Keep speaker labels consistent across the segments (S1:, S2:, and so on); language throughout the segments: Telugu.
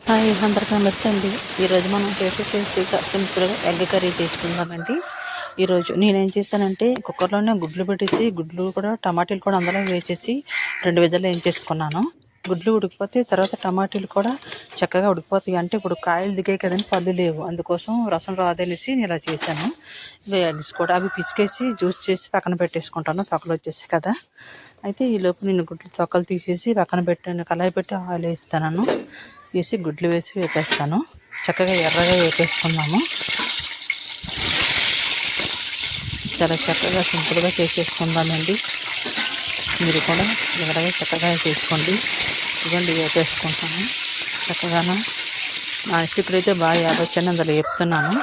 S1: హాయ్ అందరికీ నమస్తే అండి. ఈరోజు మనం టేస్టీగా సింపుల్గా ఎగ్ కర్రీ చేసుకుందామండి. ఈరోజు నేనేం చేశానంటే కుక్కర్లోనే గుడ్లు పెట్టేసి గుడ్లు కూడా టమాటీలు కూడా అందులో వేసేసి 2 విధాలు ఏం చేసుకున్నాను. గుడ్లు ఉడికిపోతే తర్వాత టమాటీలు కూడా చక్కగా ఉడికిపోతాయి. అంటే ఇప్పుడు కాయలు దిగాయి కదండి, పళ్ళు లేవు, అందుకోసం రసం రాదనేసి నేను ఇలా చేశాను. ఇంకా ఎగ్స్ కూడా అవి పిసికేసి జ్యూస్ చేసి పక్కన పెట్టేసుకుంటాను, తొక్కలు వచ్చేసి కదా. అయితే ఈలోపు నేను గుడ్లు తొక్కలు తీసేసి పక్కన పెట్టాను. కళాయి పెట్టి ఆయిల్ వేస్తాను, వేసి గుడ్లు వేసి వేపేస్తాను. చక్కగా ఎర్రగా వేపేసుకున్నాము. చాలా చక్కగా సింపుల్గా చేసేసుకుందామండి. మీరు కూడా ఎర్రగా చక్కగా చేసుకోండి. ఇవ్వండి వేపేసుకుంటాను చక్కగాను. నా ఇప్పుడైతే బాగా యాదొచ్చని అందులో వేపుతున్నాను.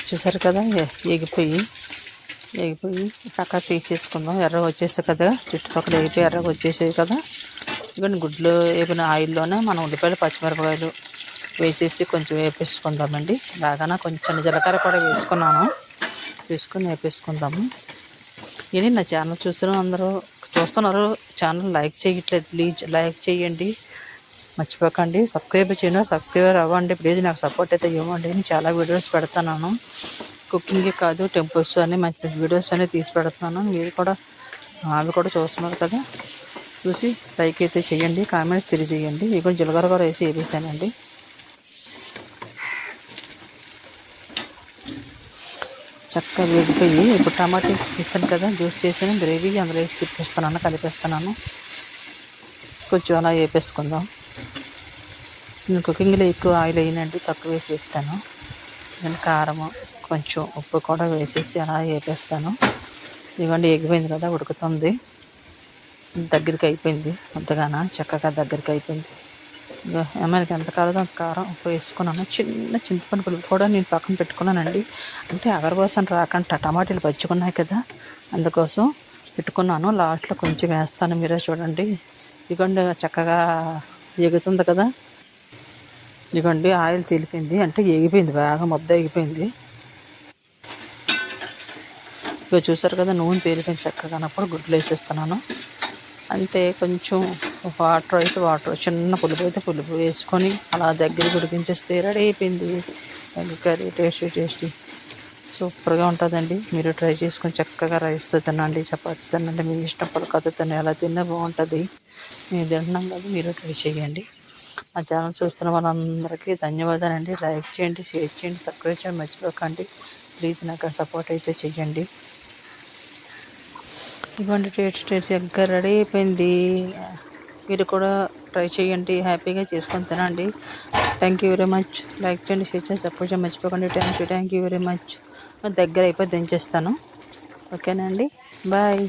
S1: చూసారు కదా, ఎగిపోయి పక్క తీసేసుకుందాం. ఎర్రగా వచ్చేసాయి కదా, చుట్టుపక్కల వేగిపోయి ఎర్రగా వచ్చేసాయి కదా. ఇవన్నీ గుడ్లు వేపిన ఆయిల్లోనే మనం ఉల్లిపాయలు పచ్చిమిరపకాయలు వేసేసి కొంచెం వేపేసుకుందామండి. బాగా కొంచెం జీలకర్ర కూడా వేసుకొని వేపేసుకుందాము. ఇది నా ఛానల్ చూస్తున్నారు, ఛానల్ లైక్ చేయట్లేదు, ప్లీజ్ లైక్ చేయండి, మర్చిపోకండి. సబ్స్క్రైబ్ అవ్వండి ప్లీజ్. నాకు సపోర్ట్ అయితే ఇవ్వండి. నేను చాలా వీడియోస్ పెడతాను, కుకింగే కాదు టెంపుల్స్ అని మంచి వీడియోస్ అని తీసి పెడుతున్నాను. మీరు కూడా అవి కూడా చూస్తున్నారు కదా, చూసి లైక్ అయితే చేయండి, కామెంట్స్ తెలియజేయండి. ఇక జీలకర్ర కూడా వేసానండి. చక్కగా వేగిపోయి ఇప్పుడు టమాటా తీస్తాను కదా, జ్యూస్ చేసిన గ్రేవీ అందులో వేసి తిప్పేస్తున్నాను, కలిపేస్తున్నాను. కొంచెం అలా వేపేసుకుందాం. నేను కుకింగ్లో ఎక్కువ ఆయిల్ వేయనండి, తక్కువ వేసి వేపుతాను. నేను కారము కొంచెం ఉప్పు కూడా వేసేసి అలా వేపేస్తాను. ఇవ్వండి ఎగిపోయింది కదా, ఉడుకుతుంది, దగ్గరికి అయిపోయింది, అంతగానా చక్కగా దగ్గరికి అయిపోయింది. మనకి ఎంత కాలేదో అంత కారం ఉప్పు వేసుకున్నాను. చిన్న చింతపండు పులుపు కూడా నేను పక్కన పెట్టుకున్నానండి. అంటే అగరవాసన రాకుండా టమాటాలు పచ్చుకున్నాయి కదా, అందుకోసం పెట్టుకున్నాను. లాస్ట్లో కొంచెం వేస్తాను, మీరే చూడండి. ఇదిగోండి చక్కగా ఎగుతుంది కదా, ఇదిగోండి ఆయిల్ తేలిపోయింది, అంటే ఎగిపోయింది, బాగా ముద్ద ఎగిపోయింది. ఇక చూసారు కదా, నూనె తేలిపోయింది చక్కగా. అన్నప్పుడు గుడ్లు వేసేస్తున్నాను. అంతే, కొంచెం వాటర్ చిన్న పులుపు వేసుకొని అలా దగ్గర ఉడికించేస్తే రెడీ అయిపోయింది ఎగ్ కర్రీ. టేస్టీ సూపర్గా ఉంటుందండి. మీరు ట్రై చేసుకొని చక్కగా రైస్తో తినండి, చపాతీ తినండి, మీ ఇష్టం పులకతో తినండి, ఎలా తిన్నా బాగుంటుంది. మేము తింటున్నాం కదా, మీరు ట్రై చేయండి. మా ఛానల్ చూస్తున్న వాళ్ళందరికీ ధన్యవాదాలండి. లైక్ చేయండి, షేర్ చేయండి, సబ్స్క్రైబ్ చేయండి మర్చిపోకండి ప్లీజ్. నాకు సపోర్ట్ అయితే చెయ్యండి. ఇవ్వండి టేస్ట్ ఎగ్ రెడీ అయిపోయింది. మీరు కూడా ట్రై చేయండి, హ్యాపీగా చేసుకొని తినండి. Thank you very much. Like చేయండి, షేర్ చేయండి, సపోర్ట్ చేయండి మర్చిపోకండి. Thank you very much. దగ్గర అయిపోయి దించేస్తాను. ఓకేనా అండి, బాయ్.